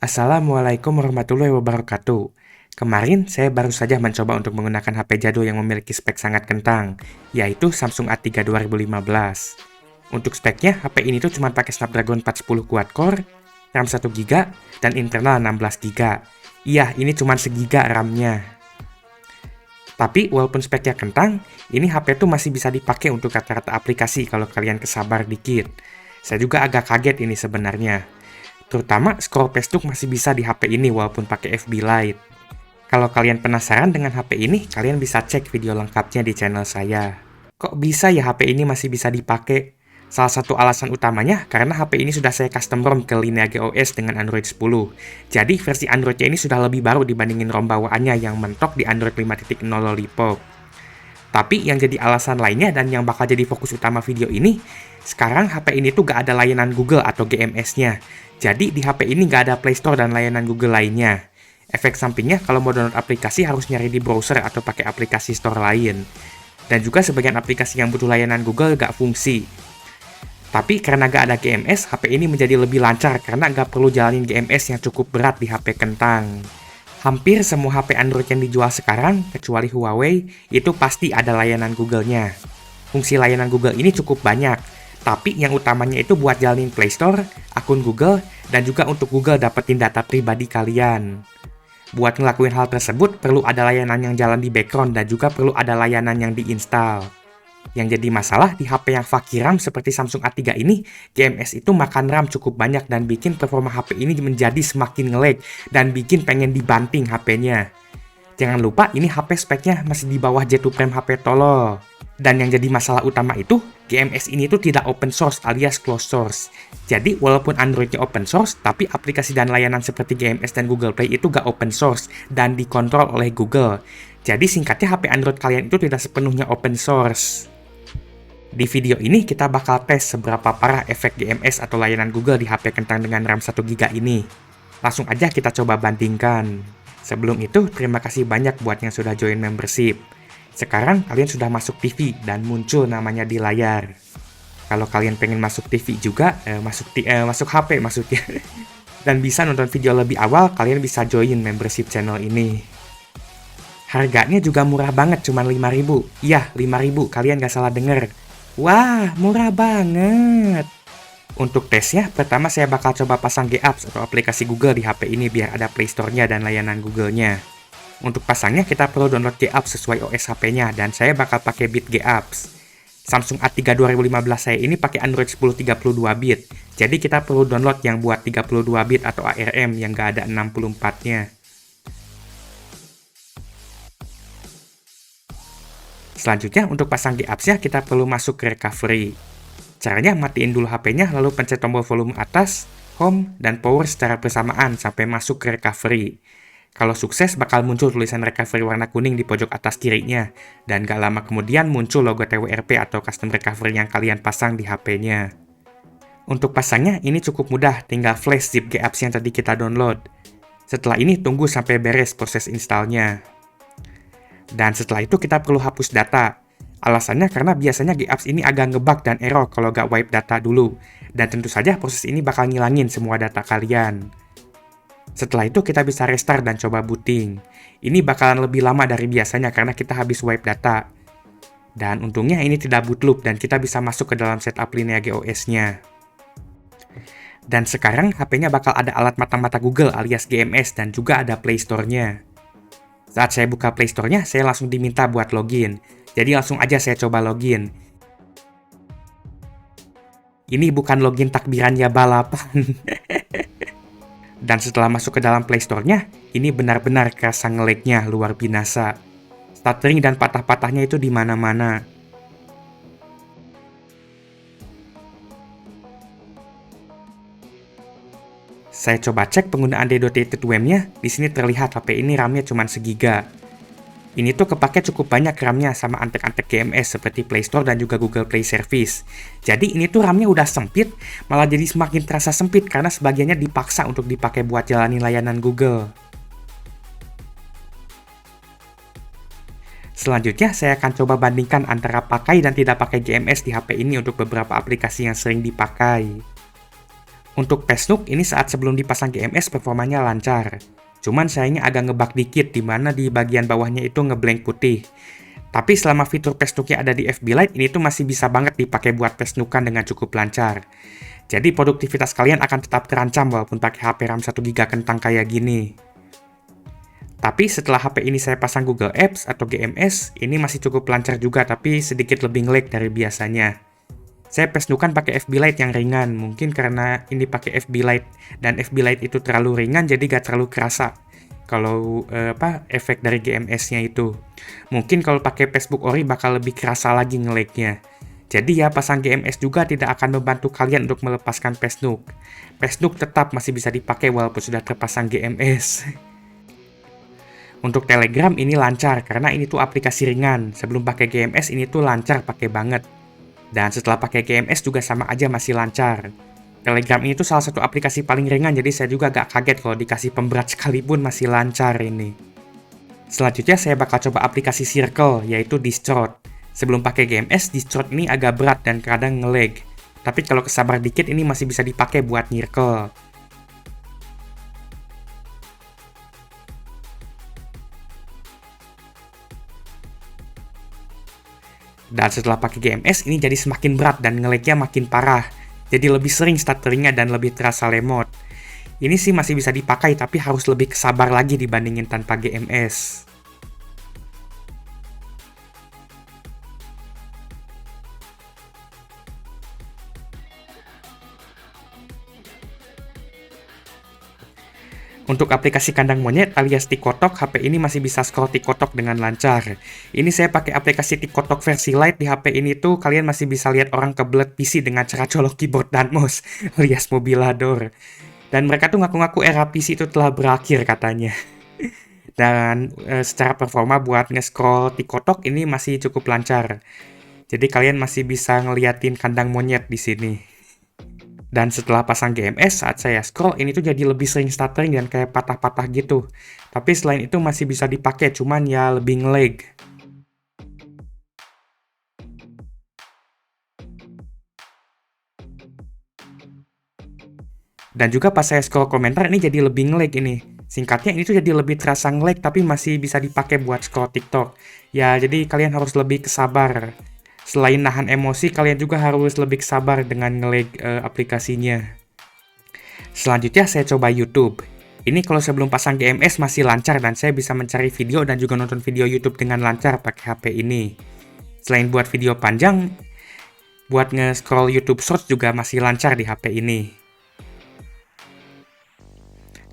Assalamualaikum warahmatullahi wabarakatuh. Kemarin saya baru saja mencoba untuk menggunakan HP jadul yang memiliki spek sangat kentang, yaitu Samsung A3 2015. Untuk speknya, HP ini tuh cuma pakai Snapdragon 410 quad-core, RAM 1GB, dan internal 16GB. Iya, ini cuma segiga RAM-nya. Tapi walaupun speknya kentang, ini HP tuh masih bisa dipakai untuk rata-rata aplikasi kalau kalian kesabar dikit. Saya juga agak kaget ini sebenarnya. Terutama scroll Facebook masih bisa di HP ini walaupun pakai FB Lite. Kalau kalian penasaran dengan HP ini, kalian bisa cek video lengkapnya di channel saya. Kok bisa ya HP ini masih bisa dipakai? Salah satu alasan utamanya karena HP ini sudah saya custom ROM ke Lineage OS dengan Android 10. Jadi versi Androidnya ini sudah lebih baru dibandingin ROM bawaannya yang mentok di Android 5.0 Lollipop. Tapi yang jadi alasan lainnya dan yang bakal jadi fokus utama video ini, sekarang HP ini tuh gak ada layanan Google atau GMS-nya. Jadi di HP ini gak ada Play Store dan layanan Google lainnya. Efek sampingnya kalau mau download aplikasi harus nyari di browser atau pakai aplikasi store lain. Dan juga sebagian aplikasi yang butuh layanan Google gak fungsi. Tapi karena gak ada GMS, HP ini menjadi lebih lancar karena gak perlu jalanin GMS yang cukup berat di HP kentang. Hampir semua HP Android yang dijual sekarang, kecuali Huawei, itu pasti ada layanan Google-nya. Fungsi layanan Google ini cukup banyak, tapi yang utamanya itu buat jalanin Play Store, akun Google, dan juga untuk Google dapetin data pribadi kalian. Buat ngelakuin hal tersebut, perlu ada layanan yang jalan di background dan juga perlu ada layanan yang diinstal. Yang jadi masalah di HP yang fakir RAM seperti Samsung A3 ini, GMS itu makan RAM cukup banyak dan bikin performa HP ini menjadi semakin nge-lag dan bikin pengen dibanting HP-nya. Jangan lupa ini HP speknya masih di bawah J2 Prime HP tolol. Dan yang jadi masalah utama itu, GMS ini tuh tidak open source alias closed source. Jadi walaupun Androidnya open source, tapi aplikasi dan layanan seperti GMS dan Google Play itu gak open source dan dikontrol oleh Google. Jadi singkatnya HP Android kalian itu tidak sepenuhnya open source. Di video ini kita bakal tes seberapa parah efek GMS atau layanan Google di HP kentang dengan RAM 1GB ini. Langsung aja kita coba bandingkan. Sebelum itu, terima kasih banyak buat yang sudah join membership. Sekarang kalian sudah masuk TV dan muncul namanya di layar. Kalau kalian pengen masuk TV juga, masuk HP maksudnya. Dan bisa nonton video lebih awal, kalian bisa join membership channel ini. Harganya juga murah banget, cuma 5.000. Iya, 5.000, kalian gak salah denger. Wah, murah banget. Untuk tesnya, pertama saya bakal coba pasang G-Apps atau aplikasi Google di HP ini biar ada Play Store-nya dan layanan Google-nya. Untuk pasangnya, kita perlu download G-Apps sesuai OS HP-nya dan saya bakal pakai bit G-Apps. Samsung A3 2015 saya ini pakai Android 10 32 bit. Jadi kita perlu download yang buat 32 bit atau ARM yang gak ada 64-nya. Selanjutnya, untuk pasang G-Apps-nya, kita perlu masuk ke recovery. Caranya, matiin dulu HP-nya, lalu pencet tombol volume atas, home, dan power secara bersamaan sampai masuk ke recovery. Kalau sukses, bakal muncul tulisan recovery warna kuning di pojok atas kirinya, dan gak lama kemudian muncul logo TWRP atau custom recovery yang kalian pasang di HP-nya. Untuk pasangnya, ini cukup mudah, tinggal flash zip G-Apps yang tadi kita download. Setelah ini, tunggu sampai beres proses installnya. Dan setelah itu kita perlu hapus data. Alasannya karena biasanya G-Apps ini agak ngebug dan error kalau gak wipe data dulu. Dan tentu saja proses ini bakal ngilangin semua data kalian. Setelah itu kita bisa restart dan coba booting. Ini bakalan lebih lama dari biasanya karena kita habis wipe data. Dan untungnya ini tidak boot loop dan kita bisa masuk ke dalam setup Lineage OS-nya. Dan sekarang HP-nya bakal ada alat mata-mata Google alias GMS dan juga ada Play Store-nya. Saat saya buka Play Store-nya, saya langsung diminta buat login. Jadi langsung aja saya coba login. Ini bukan login takbiran ya balapan. Dan setelah masuk ke dalam Play Store-nya, ini benar-benar kerasa nge-lag-nya luar binasa. Stuttering dan patah-patahnya itu di mana-mana. Saya coba cek penggunaan dedicated WAM-nya, di sini terlihat HP ini RAM-nya cuma segiga. Ini tuh kepake cukup banyak RAM-nya sama antek-antek GMS seperti Play Store dan juga Google Play Service. Jadi ini tuh RAM-nya udah sempit, malah jadi semakin terasa sempit karena sebagiannya dipaksa untuk dipakai buat jalanin layanan Google. Selanjutnya, saya akan coba bandingkan antara pakai dan tidak pakai GMS di HP ini untuk beberapa aplikasi yang sering dipakai. Untuk Pesnuk ini saat sebelum dipasang GMS performanya lancar. Cuman sayangnya agak ngebug dikit di mana di bagian bawahnya itu ngeblank putih. Tapi selama fitur Pesnuknya ada di FB Lite, ini tuh masih bisa banget dipakai buat Pesnukan dengan cukup lancar. Jadi produktivitas kalian akan tetap terancam walaupun pakai HP RAM 1GB kentang kayak gini. Tapi setelah HP ini saya pasang Google Apps atau GMS, ini masih cukup lancar juga tapi sedikit lebih nge-lag dari biasanya. Saya pesnukan pakai FB Lite yang ringan, mungkin karena ini pakai FB Lite dan FB Lite itu terlalu ringan jadi gak terlalu kerasa kalau efek dari GMS-nya itu. Mungkin kalau pakai Facebook Ori bakal lebih kerasa lagi nge-lag-nya. Jadi ya pasang GMS juga tidak akan membantu kalian untuk melepaskan Pesnuk. Pesnuk tetap masih bisa dipakai walaupun sudah terpasang GMS. Untuk Telegram ini lancar karena ini tuh aplikasi ringan. Sebelum pakai GMS ini tuh lancar pakai banget. Dan setelah pakai GMS juga sama aja masih lancar. Telegram ini tuh salah satu aplikasi paling ringan jadi saya juga gak kaget kalau dikasih pemberat sekalipun masih lancar ini. Selanjutnya saya bakal coba aplikasi Circle yaitu Discord. Sebelum pakai GMS, Discord ini agak berat dan kadang nge-lag. Tapi kalau kesabar dikit ini masih bisa dipakai buat nyirkel. Dan setelah pakai GMS, ini jadi semakin berat dan nge-lag-nya makin parah. Jadi lebih sering stutteringnya dan lebih terasa lemot. Ini sih masih bisa dipakai, tapi harus lebih kesabar lagi dibandingin tanpa GMS. Untuk aplikasi kandang monyet alias Tikotok, HP ini masih bisa scroll Tikotok dengan lancar. Ini saya pakai aplikasi Tikotok versi Lite di HP ini tuh kalian masih bisa lihat orang kebelet PC dengan cara colok keyboard dan mouse alias mobilador. Dan mereka tuh ngaku-ngaku era PC itu telah berakhir katanya. Dan secara performa buat nge-scroll Tikotok ini masih cukup lancar. Jadi kalian masih bisa ngeliatin kandang monyet di sini. Dan setelah pasang GMS, saat saya scroll, ini tuh jadi lebih sering stuttering dan kayak patah-patah gitu. Tapi selain itu masih bisa dipakai, cuman ya lebih nge-lag. Dan juga pas saya scroll komentar, ini jadi lebih nge-lag ini. Singkatnya, ini tuh jadi lebih terasa nge-lag, tapi masih bisa dipakai buat scroll TikTok. Ya, jadi kalian harus lebih kesabar. Selain nahan emosi, kalian juga harus lebih sabar dengan nge-lag aplikasinya. Selanjutnya saya coba YouTube. Ini kalau sebelum pasang GMS masih lancar dan saya bisa mencari video dan juga nonton video YouTube dengan lancar pakai HP ini. Selain buat video panjang, buat nge-scroll YouTube Shorts juga masih lancar di HP ini.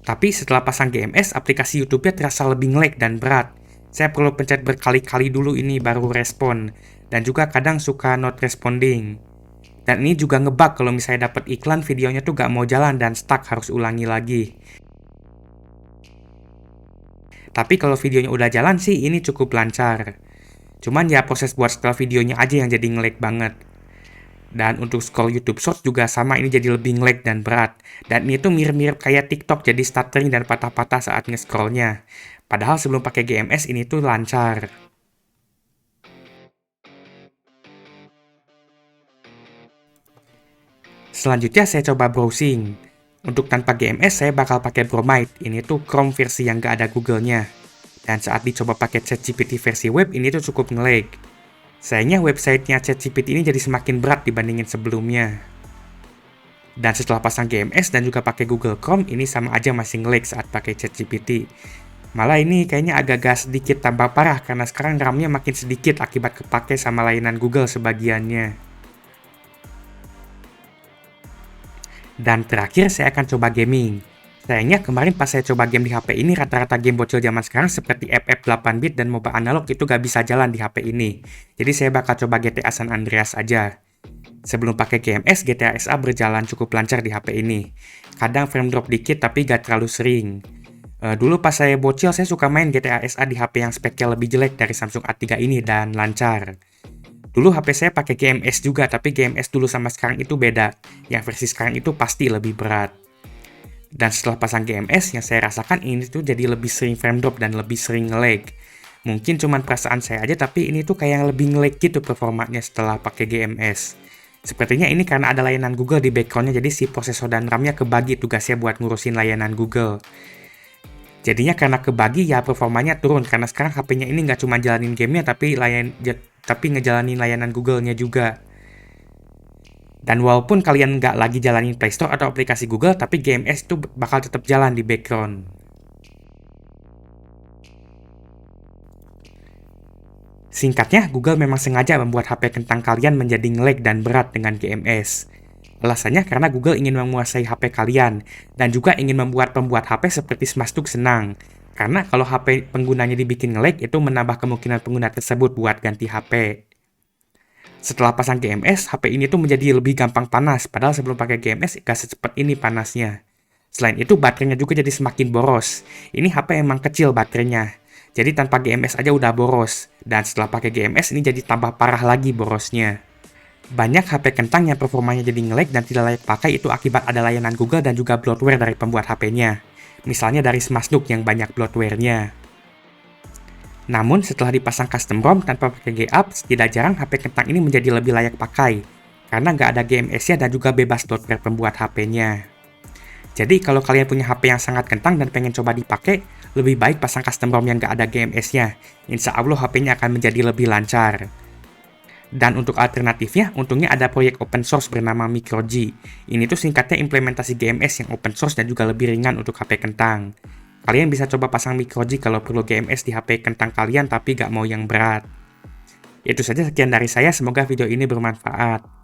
Tapi setelah pasang GMS, aplikasi YouTube-nya terasa lebih nge-lag dan berat. Saya perlu pencet berkali-kali dulu ini baru respon. Dan juga kadang suka not responding. Dan ini juga ngebug kalau misalnya dapat iklan videonya tuh gak mau jalan dan stuck harus ulangi lagi. Tapi kalau videonya udah jalan sih ini cukup lancar. Cuman ya proses buat setelah videonya aja yang jadi nge-lag banget. Dan untuk scroll YouTube Shorts juga sama, ini jadi lebih nge-lag dan berat. Dan ini tuh mirip-mirip kayak TikTok jadi stuttering dan patah-patah saat nge-scrollnya. Padahal sebelum pakai GMS ini tuh lancar. Selanjutnya saya coba browsing. Untuk tanpa GMS saya bakal pakai Bromide. Ini tuh Chrome versi yang gak ada Google-nya. Dan saat dicoba pakai ChatGPT versi web ini tuh cukup nge-lag. Sayangnya websitenya ChatGPT ini jadi semakin berat dibandingin sebelumnya. Dan setelah pasang GMS dan juga pakai Google Chrome ini sama aja masih nge-lag saat pakai ChatGPT. Malah ini kayaknya agak-agak sedikit tambah parah karena sekarang RAM-nya makin sedikit akibat kepake sama layanan Google sebagiannya. Dan terakhir saya akan coba gaming. Sayangnya kemarin pas saya coba game di HP ini rata-rata game bocil zaman sekarang seperti FF 8-bit dan MOBA analog itu gak bisa jalan di HP ini. Jadi saya bakal coba GTA San Andreas aja. Sebelum pakai GMS, GTA SA berjalan cukup lancar di HP ini. Kadang frame drop dikit tapi gak terlalu sering. Dulu pas saya bocil saya suka main GTA SA di HP yang speknya lebih jelek dari Samsung A3 ini dan lancar. Dulu HP saya pakai GMS juga, tapi GMS dulu sama sekarang itu beda. Yang versi sekarang itu pasti lebih berat. Dan setelah pasang GMS, yang saya rasakan ini tuh jadi lebih sering frame drop dan lebih sering nge-lag. Mungkin cuman perasaan saya aja, tapi ini tuh kayak yang lebih nge-lag gitu performanya setelah pakai GMS. Sepertinya ini karena ada layanan Google di backgroundnya, jadi si prosesor dan RAM-nya kebagi tugasnya buat ngurusin layanan Google. Jadinya karena kebagi ya performanya turun, karena sekarang HP-nya ini nggak cuma jalanin gamenya, tapi ngejalanin layanan Google-nya juga. Dan walaupun kalian nggak lagi jalanin Play Store atau aplikasi Google, tapi GMS itu bakal tetap jalan di background. Singkatnya, Google memang sengaja membuat HP kentang kalian menjadi nge-lag dan berat dengan GMS. Alasannya karena Google ingin menguasai HP kalian, dan juga ingin membuat pembuat HP seperti Smastuk senang. Karena kalau HP penggunanya dibikin nge-lag, itu menambah kemungkinan pengguna tersebut buat ganti HP. Setelah pasang GMS, HP ini tuh menjadi lebih gampang panas, padahal sebelum pakai GMS gak secepat ini panasnya. Selain itu, baterainya juga jadi semakin boros. Ini HP emang kecil baterainya. Jadi tanpa GMS aja udah boros, dan setelah pakai GMS ini jadi tambah parah lagi borosnya. Banyak HP kentang yang performanya jadi nge-lag dan tidak layak pakai itu akibat ada layanan Google dan juga bloatware dari pembuat HP-nya. Misalnya dari Smastuk yang banyak bloatware-nya. Namun setelah dipasang custom ROM tanpa pakai G-Ups, tidak jarang HP kentang ini menjadi lebih layak pakai, karena nggak ada GMS-nya dan juga bebas bloatware pembuat HP-nya. Jadi kalau kalian punya HP yang sangat kentang dan pengen coba dipakai, lebih baik pasang custom ROM yang nggak ada GMS-nya. Insya Allah HP-nya akan menjadi lebih lancar. Dan untuk alternatifnya, untungnya ada proyek open source bernama MicroG. Ini tuh singkatnya implementasi GMS yang open source dan juga lebih ringan untuk HP kentang. Kalian bisa coba pasang MicroG kalau perlu GMS di HP kentang kalian tapi nggak mau yang berat. Itu saja sekian dari saya, semoga video ini bermanfaat.